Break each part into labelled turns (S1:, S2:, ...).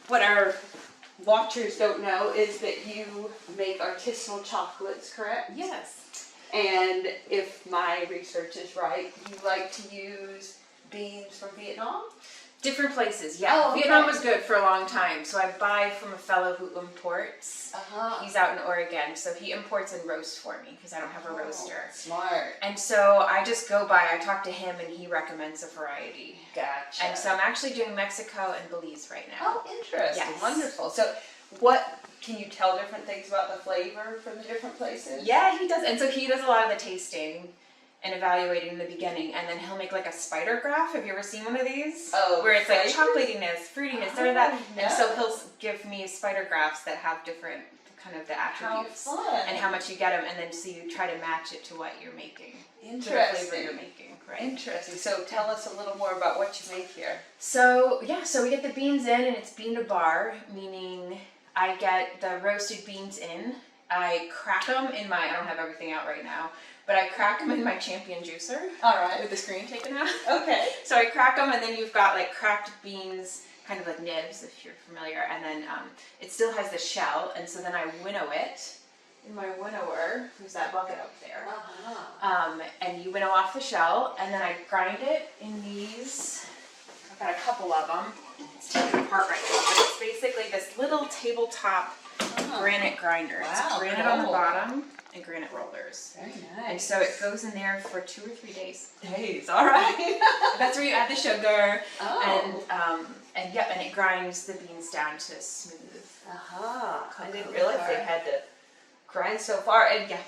S1: what our watchers don't know is that you make artisanal chocolates, correct?
S2: Yes.
S1: And if my research is right, you like to use beans from Vietnam?
S2: Different places, yeah.
S1: Oh, okay.
S2: Vietnam was good for a long time, so I buy from a fellow who imports. He's out in Oregon, so he imports and roasts for me because I don't have a roaster.
S1: Smart.
S2: And so I just go by, I talk to him and he recommends a variety.
S1: Gotcha.
S2: And so I'm actually doing Mexico and Belize right now.
S1: Oh, interesting.
S2: Yes.
S1: Wonderful. So what, can you tell different things about the flavor from the different places?
S2: Yeah, he does. And so he does a lot of the tasting and evaluating in the beginning, and then he'll make like a spider graph. Have you ever seen one of these?
S1: Oh,
S2: where it's like
S1: flavors?
S2: chocolatiness, fruitiness, that.
S1: No.
S2: And so he'll give me spider graphs that have different kind of the attributes
S1: How fun.
S2: and how much you get them, and then so you try to match it to what you're making.
S1: Interesting.
S2: To the flavor you're making, right?
S1: Interesting. So tell us a little more about what you make here.
S2: So yeah, so we get the beans in, and it's bean to bar, meaning I get the roasted beans in. I crack them in my, I don't have everything out right now, but I crack them in my Champion juicer.
S1: All right.
S2: With the screen taken out.
S1: Okay.
S2: So I crack them, and then you've got like cracked beans, kind of like nibs if you're familiar, and then it still has the shell, and so then I winnow it in my winnower. There's that bucket up there. And you winnow off the shell, and then I grind it in these. I've got a couple of them. It's taken apart right now, but it's basically this little tabletop granite grinder.
S1: Wow,
S2: It's granite on the
S1: cool.
S2: bottom and granite rollers.
S1: Very nice.
S2: And so it goes in there for 2 or 3 days.
S1: Days, all right.
S2: That's where you add the sugar,
S1: Oh.
S2: and yep, and it grinds the beans down to smooth.
S1: I didn't realize they had to grind so far. And
S2: Yeah.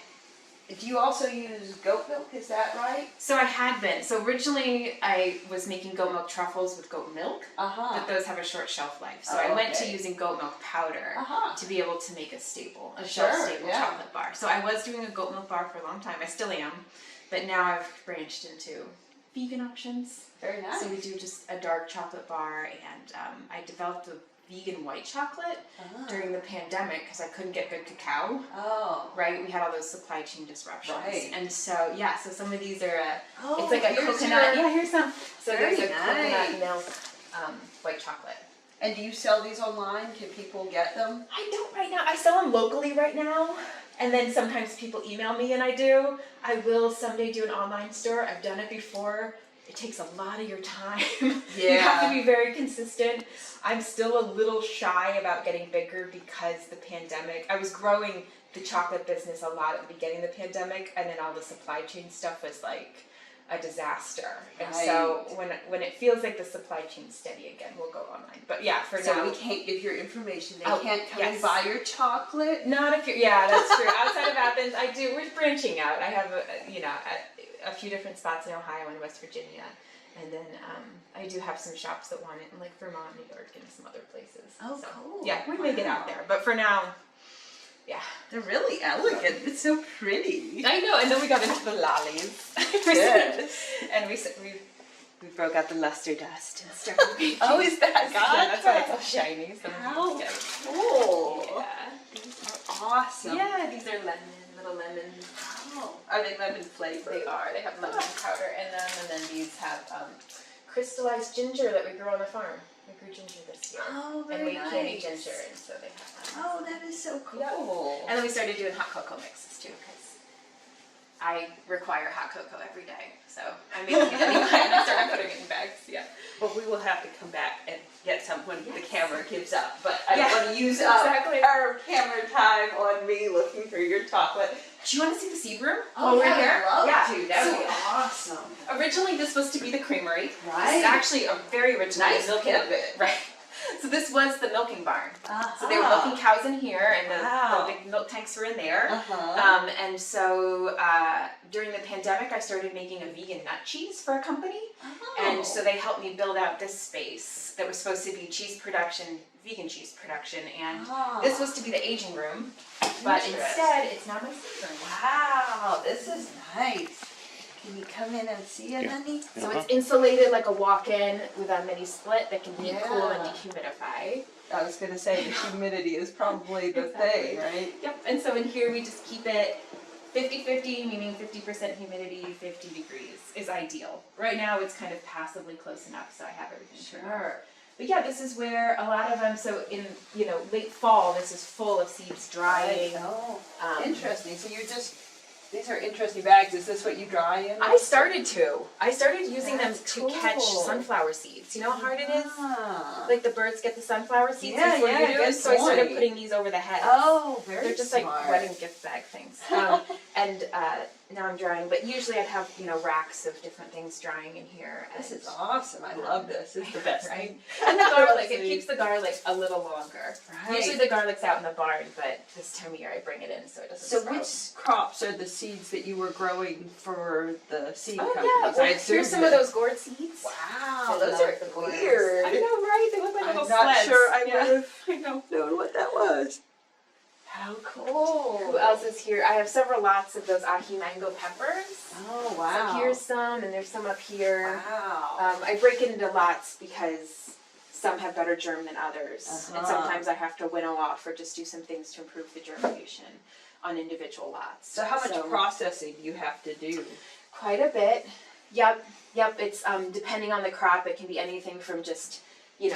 S1: do you also use goat milk? Is that right?
S2: So I had been. So originally I was making goat milk truffles with goat milk, but those have a short shelf life. So I went to
S1: Okay.
S2: using goat milk powder to be able to make a staple, a
S1: Sure,
S2: shelf-stable
S1: yeah.
S2: chocolate bar. So I was doing a goat milk bar for a long time. I still am, but now I've branched into vegan options.
S1: Very nice.
S2: So we do just a dark chocolate bar, and I developed a vegan white chocolate during the pandemic because I couldn't get good cacao. Right, we had all those supply chain disruptions,
S1: Right.
S2: and so yeah, so some of these are
S1: Oh,
S2: it's like a
S1: here's
S2: coconut.
S1: your-
S2: Yeah, here's some. So
S1: Very
S2: there's a coconut
S1: nice.
S2: milk white chocolate.
S1: And do you sell these online? Can people get them?
S2: I don't right now. I sell them locally right now, and then sometimes people email me, and I do. I will someday do an online store. I've done it before. It takes a lot of your time. You have to be very consistent. I'm still a little shy about getting bigger because the pandemic. I was growing the chocolate business a lot at the beginning of the pandemic, and then all the supply chain stuff was like a disaster. And so when it feels like the supply chain's steady again, we'll go online. But yeah, for
S1: So
S2: now.
S1: we can't give your information. They
S2: Oh,
S1: can't come and
S2: yes.
S1: buy your chocolate.
S2: Not if you're, yeah, that's true. Outside of Athens, I do. We're branching out. I have, a few different spots in Ohio and West Virginia, and then I do have some shops that want it in like Vermont, New York, and some other places.
S1: Oh,
S2: So,
S1: cool.
S2: Yeah, we may get out there, but for now, yeah.
S1: They're really elegant. It's so pretty.
S2: I know. And then we got into the lollies.
S1: Yes.
S2: And we broke out the luster dust and started making.
S1: Oh, is that
S2: Yeah, that's why it's
S1: gotcha.
S2: all shiny. So
S1: How
S2: yeah.
S1: cool.
S2: Yeah.
S1: These are awesome.
S2: Yeah, these are little lemons.
S1: Oh, are they lemon flavored?
S2: They are. They have lemon powder in them, and then these have crystallized ginger that we grew on the farm. We grew ginger this year,
S1: Oh,
S2: and
S1: very
S2: we
S1: nice.
S2: candy ginger, and so they have that.
S1: Oh, that is so cool.
S2: Yeah. And then we started doing hot cocoa mixes too, because I require hot cocoa every day. So I'm making it anyway, and I started putting it in bags. Yeah.
S1: Well, we will have to come back and get some when the camera gives up. But I
S2: Yeah,
S1: don't want to use up
S2: exactly.
S1: our camera time on me looking for your chocolate.
S2: Do you want to see the seed room?
S1: Oh,
S2: we're
S1: yeah,
S2: here?
S1: I'd love
S2: Yeah.
S1: to. That would
S2: So-
S1: be awesome.
S2: Originally, this was to be the creamery.
S1: Right.
S2: This is actually a very original
S1: Nice
S2: milking
S1: pivot.
S2: Right. So this was the milking barn.
S1: Uh-huh.
S2: So they were milking cows in here, and
S1: Wow.
S2: the big milk tanks were in there.
S1: Uh-huh.
S2: And so during the pandemic, I started making a vegan nut cheese for a company.
S1: Oh.
S2: And so they helped me build out this space that was supposed to be cheese production, vegan cheese production. And
S1: Oh.
S2: this was to be the aging room, but
S1: Interesting.
S2: instead it's now my seed room.
S1: Wow, this is nice. Can you come in and see it, honey?
S2: So it's insulated like a walk-in with a mini split that can heat, cool, and
S1: Yeah.
S2: dehumidify.
S1: I was going to say the humidity is probably the
S2: Exactly.
S1: thing, right?
S2: Yep, and so in here we just keep it 50-50, meaning 50% humidity, 50 degrees is ideal. Right now it's kind of passively close enough, so I have everything turned on.
S1: Sure.
S2: But yeah, this is where a lot of them, so in, late fall, this is full of seeds drying.
S3: Oh, interesting. So these are interesting bags. Is this what you dry in?
S2: I started using them
S3: That's
S2: to catch
S3: cool.
S2: sunflower seeds. You know how hard it is?
S3: Ah.
S2: Like the birds get the sunflower seeds
S3: Yeah,
S2: before
S3: yeah,
S2: you do
S3: good
S2: it, so I started
S3: point.
S2: putting these over the heads.
S3: Oh, very
S2: They're just
S3: smart.
S2: like wedding gift bag things. And now I'm drying, but usually I'd have, racks of different things drying in here.
S3: This is awesome. I love this. This is the best.
S2: Right? And the garlic, it keeps the garlic a little longer.
S3: Right.
S2: Usually the garlic's out in the barn, but this time of year I bring it in so it doesn't
S3: So
S2: sprout.
S3: which crops are the seeds that you were growing for the seed companies?
S2: Yeah, well,
S3: I assume
S2: here's some of those gourd seeds.
S3: Wow,
S2: I
S3: those
S2: love
S3: are
S2: the gourds.
S3: weird.
S2: I know, right? They look like little
S3: I'm not
S2: sleds.
S3: sure I
S2: Yeah.
S3: would have
S2: I know.
S3: known what that was.
S2: How cool. Who else is here? I have several lots of those ahi mango peppers.
S3: Oh, wow.
S2: So here's some, and there's some up here.
S3: Wow.
S2: I break it into lots because some have better germ than others. And
S3: Uh-huh.
S2: sometimes I have to winnow off or just do some things to improve the germination on individual lots.
S3: So how much processing do you have to do?
S2: Quite a bit. Yep. It's depending on the crop, it can be anything from just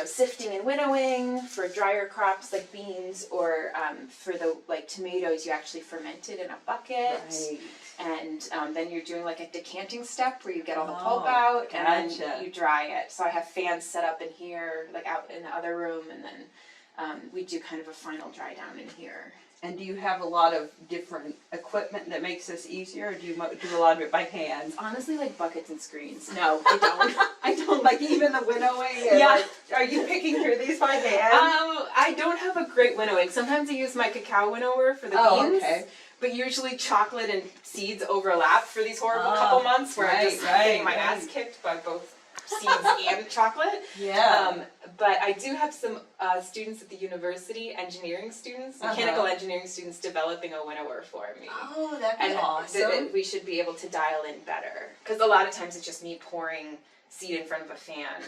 S2: sifting and winnowing for drier crops like beans, or for the tomatoes, you actually ferment it in a bucket.
S3: Right.
S2: And then you're doing like a decanting step where you get all the pulp
S3: Oh,
S2: out and
S3: gotcha.
S2: then you dry it. So I have fans set up in here, like out in the other room, and then we do kind of a final dry down in here.
S3: And do you have a lot of different equipment that makes this easier, or do you do a lot of it by hand?
S2: It's honestly like buckets and screens. No, I don't. I don't.
S3: Like even the winnowing? And
S2: Yeah.
S3: are you picking through these by hand?
S2: I don't have a great winnowing. Sometimes I use my cacao winnower for the beans.
S3: Okay.
S2: But usually chocolate and seeds overlap for these horrible
S3: Oh,
S2: couple months where I'm just getting my
S3: right.
S2: ass kicked by both seeds and chocolate.
S3: Yeah.
S2: But I do have some students at the university, engineering students, mechanical engineering students, developing a winnower for me.
S3: Oh, that'd be
S2: And
S3: awesome.
S2: we should be able to dial in better. Because a lot of times it's just me pouring seed in front of a fan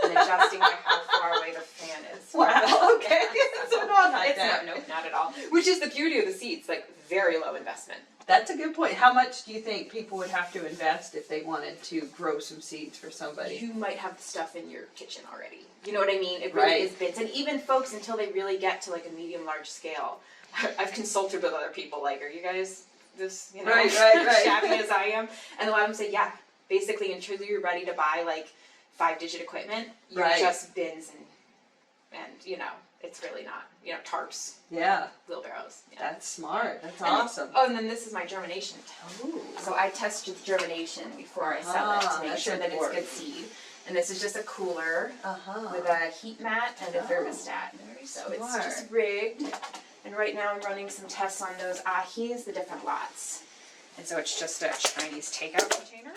S2: and adjusting by how far away the fan is.
S3: Wow, okay. So not like that.
S2: No, not at all. Which is the beauty of the seeds, like very low investment.
S3: That's a good point. How much do you think people would have to invest if they wanted to grow some seeds for somebody?
S2: You might have the stuff in your kitchen already. You know what I mean? It really
S3: Right.
S2: is bits. And even folks, until they really get to like a medium large scale, I've consulted with other people, like, are you guys this,
S3: Right.
S2: shabby as I am? And a lot of them say, yeah, basically until you're ready to buy like 5-digit equipment, you're
S3: Right.
S2: just bins and it's really not, tarps,
S3: Yeah,
S2: wheelbarrows. Yeah.
S3: that's smart. That's
S2: And-
S3: awesome.
S2: Oh, and then this is my germination.
S3: Ooh.
S2: So I test the germination before I sell it to make
S3: that's
S2: sure that it's
S3: important.
S2: good seed. And this is just a cooler
S3: Uh-huh.
S2: with a heat mat and a
S3: Oh,
S2: thermostat.
S3: very
S2: So it's
S3: smart.
S2: just rigged. And right now I'm running some tests on those ahis, the different lots. And so it's just a Chinese takeout container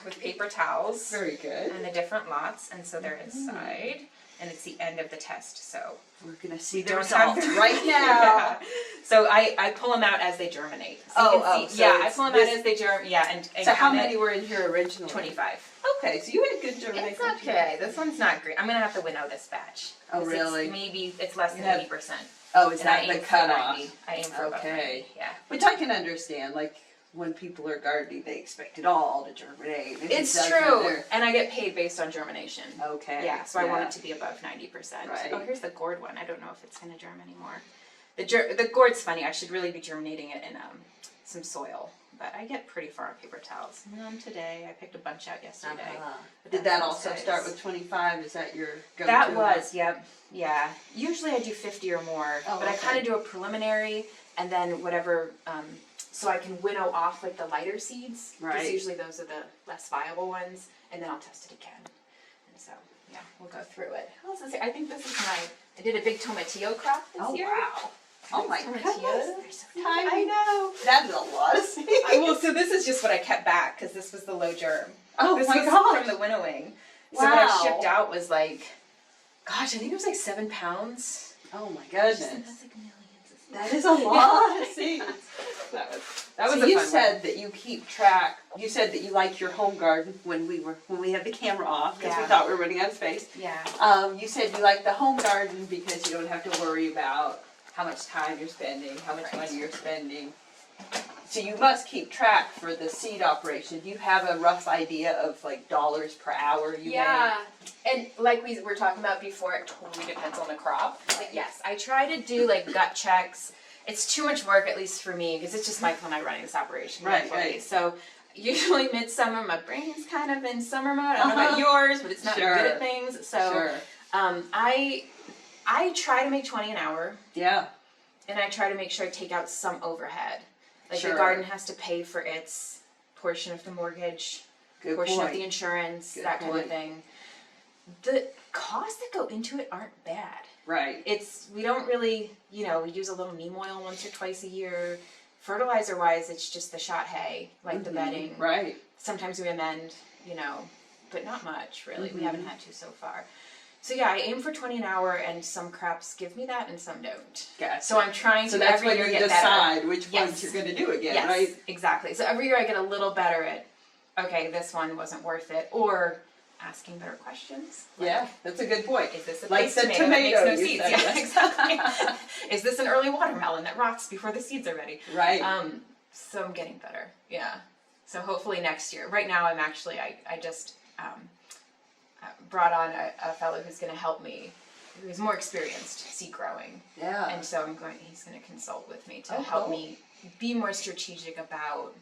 S2: with paper towels
S3: Very good.
S2: and the different lots. And so they're inside. And it's the end of the test, so
S3: We're gonna see the
S2: don't have
S3: results
S2: to-
S3: right now.
S2: Yeah. So I pull them out as they germinate. So you can see,
S3: so
S2: yeah, I
S3: it's
S2: pull them
S3: this-
S2: out as they germinate. Yeah, and
S3: So how
S2: count it.
S3: many were in here originally?
S2: 25.
S3: Okay, so you had good germination.
S2: It's okay. This one's not great. I'm gonna have to winnow this batch.
S3: Oh,
S2: 'Cause
S3: really?
S2: It's less than
S3: You have-
S2: 80%.
S3: Oh, is
S2: And I
S3: that the
S2: aim for
S3: cutoff?
S2: 90. I aim for about
S3: Okay.
S2: 90. Yeah.
S3: Which I can understand. Like when people are gardening, they expect it all to germinate. If it
S2: It's
S3: doesn't,
S2: true,
S3: they're-
S2: and I get paid based on germination.
S3: Okay.
S2: Yeah, so I want it to be above 90%.
S3: Right.
S2: Oh, here's the gourd one. I don't know if it's gonna germ anymore. The gourd's funny. I should really be germinating it in some soil, but I get pretty far on paper towels. None today. I picked a bunch out yesterday.
S3: Uh-huh.
S2: But
S3: Did
S2: that's
S3: that
S2: the
S3: also
S2: size.
S3: start with 25? Is that your go-to?
S2: That was, yep, yeah. Usually I do 50 or more,
S3: Oh,
S2: but I
S3: okay.
S2: kind of do a preliminary and then whatever, so I can winnow off like the lighter seeds.
S3: Right.
S2: Because usually those are the less viable ones, and then I'll test it again. And so, yeah, we'll go through it. What else is here? I think this is I did a big tomatillo crop this
S3: Oh,
S2: year.
S3: wow. Oh my
S2: Tomatillos,
S3: goodness.
S2: they're so
S3: Tiny.
S2: I know.
S3: That is a lot of seeds.
S2: Well, so this is just what I kept back because this was the low germ.
S3: Oh
S2: This
S3: my
S2: was
S3: gosh.
S2: from the winnowing. So what I
S3: Wow.
S2: shipped out was like, gosh, I think it was like 7 pounds.
S3: Oh my
S2: That's
S3: goodness.
S2: like millions of seeds.
S3: That is a lot of seeds.
S2: That was
S3: So
S2: a
S3: you
S2: fun
S3: said that you keep track. You said that you like your home garden when we had the camera off because we
S2: Yeah.
S3: thought we were running out of space.
S2: one. Yeah.
S3: You said you like the home garden because you don't have to worry about how much time you're spending, how much
S2: Right.
S3: money you're spending. So you must keep track for the seed operation. Do you have a rough idea of like dollars per hour you
S2: Yeah, and like we were talking about before, it totally depends on the crop. But yes, I try to do like gut checks. It's too much work, at least for me, because it's just Michael and I running this operation.
S3: Right,
S2: locally.
S3: right.
S2: So usually midsummer, my brain's kind of in summer mode. I don't know about yours, but it's not
S3: Sure.
S2: good at things. So
S3: Sure.
S2: I try to make 20 an hour,
S3: Yeah.
S2: and I try to make sure I take out some overhead. Like
S3: Sure.
S2: the garden has to pay for its portion of the mortgage,
S3: Good
S2: portion
S3: point.
S2: of the insurance,
S3: Good
S2: that kind
S3: point.
S2: of thing. The costs that go into it aren't bad.
S3: Right.
S2: We don't really, we use a little neem oil once or twice a year. Fertilizer wise, it's just the shot hay, like the bedding.
S3: Right.
S2: Sometimes we amend, but not much really. We
S3: Mhm.
S2: haven't had to so far. So yeah, I aim for 20 an hour, and some crops give me that and some don't.
S3: Gotcha.
S2: So I'm trying to
S3: So that's
S2: every
S3: when
S2: year
S3: you
S2: get
S3: decide
S2: better.
S3: which
S2: Yes.
S3: ones you're going to do again,
S2: Yes,
S3: right?
S2: exactly. So every year I get a little better at, okay, this one wasn't worth it, or asking better questions. Like,
S3: Yeah, that's a good point.
S2: is this a
S3: Like
S2: place
S3: the
S2: tomato that makes
S3: tomato
S2: no
S3: you
S2: seeds?
S3: said,
S2: Yeah,
S3: yes.
S2: exactly. Is this an early watermelon that rots before the seeds are ready?
S3: Right.
S2: So I'm getting better. Yeah. So hopefully next year. Right now I'm actually, I just brought on a fellow who's going to help me, who's more experienced seed growing.
S3: Yeah.
S2: And so he's going to consult with me to
S3: Oh,
S2: help
S3: cool.
S2: me be more strategic about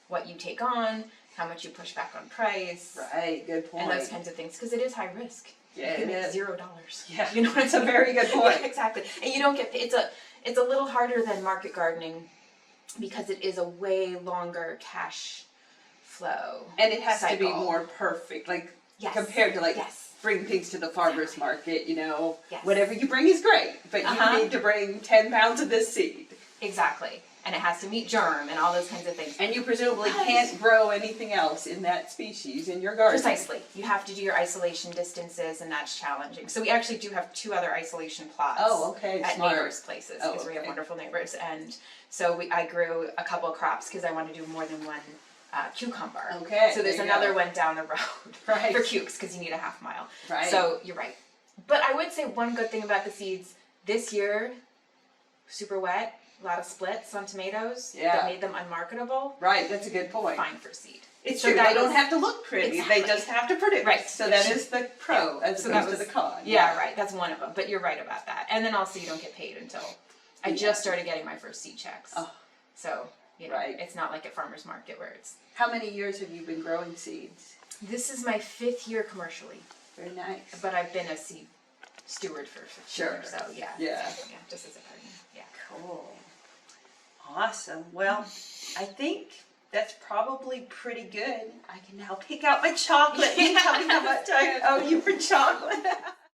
S2: what you take on, how much you push back on price,
S3: Right. Good point.
S2: and those kinds of things, because it is high risk.
S3: Yeah,
S2: You can
S3: it
S2: make
S3: is.
S2: $0.
S3: Yeah,
S2: You know what
S3: that's
S2: I
S3: a
S2: mean?
S3: very good point.
S2: Yeah, exactly. And you don't get it's a little harder than market gardening, because it is a way longer cash flow.
S3: And it has to be
S2: cycle.
S3: more perfect, like
S2: Yes.
S3: compared to like
S2: Yes.
S3: bring things to the farmer's market,
S2: Yes.
S3: whatever you bring is great, but
S2: Uh-huh.
S3: you need to bring 10 pounds of this seed.
S2: Exactly. And it has to meet germ and all those kinds of things.
S3: And you presumably
S2: Yes.
S3: can't grow anything else in that species in your garden.
S2: Precisely. You have to do your isolation distances, and that's challenging. So we actually do have 2 other isolation plots.
S3: Oh, okay,
S2: At
S3: smart.
S2: neighbors' places,
S3: Oh,
S2: because we have
S3: okay.
S2: wonderful neighbors. And so I grew a couple of crops because I want to do more than one cucumber.
S3: Okay,
S2: So there's
S3: there you
S2: another
S3: go.
S2: one down the road
S3: Right.
S2: for cukes, because you need a half mile.
S3: Right.
S2: So you're right. But I would say one good thing about the seeds this year, super wet, a lot of splits on tomatoes
S3: Yeah.
S2: that made them unmarketable.
S3: Right, that's a good point.
S2: Fine for seed.
S3: It's
S2: So
S3: true,
S2: that
S3: they don't
S2: was-
S3: have to look pretty,
S2: Exactly.
S3: they just have to produce.
S2: Right.
S3: So that is the pro as
S2: So that
S3: opposed to
S2: was-
S3: the con.
S2: Yeah, right. That's one of them. But you're right about that. And then also you don't get paid until I
S3: Yeah.
S2: just started getting my first seed checks.
S3: Oh.
S2: So,
S3: Right.
S2: it's not like at farmer's market where it's.
S3: How many years have you been growing seeds?
S2: This is my 5th year commercially,
S3: Very nice.
S2: but I've been a seed steward for 15
S3: Sure.
S2: years. So yeah.
S3: Yeah.
S2: Yeah, just as a gardener. Yeah.
S3: Cool. Awesome. Well, I think that's probably pretty good. I can now pick out my chocolate. You tell me how much I owe you for chocolate.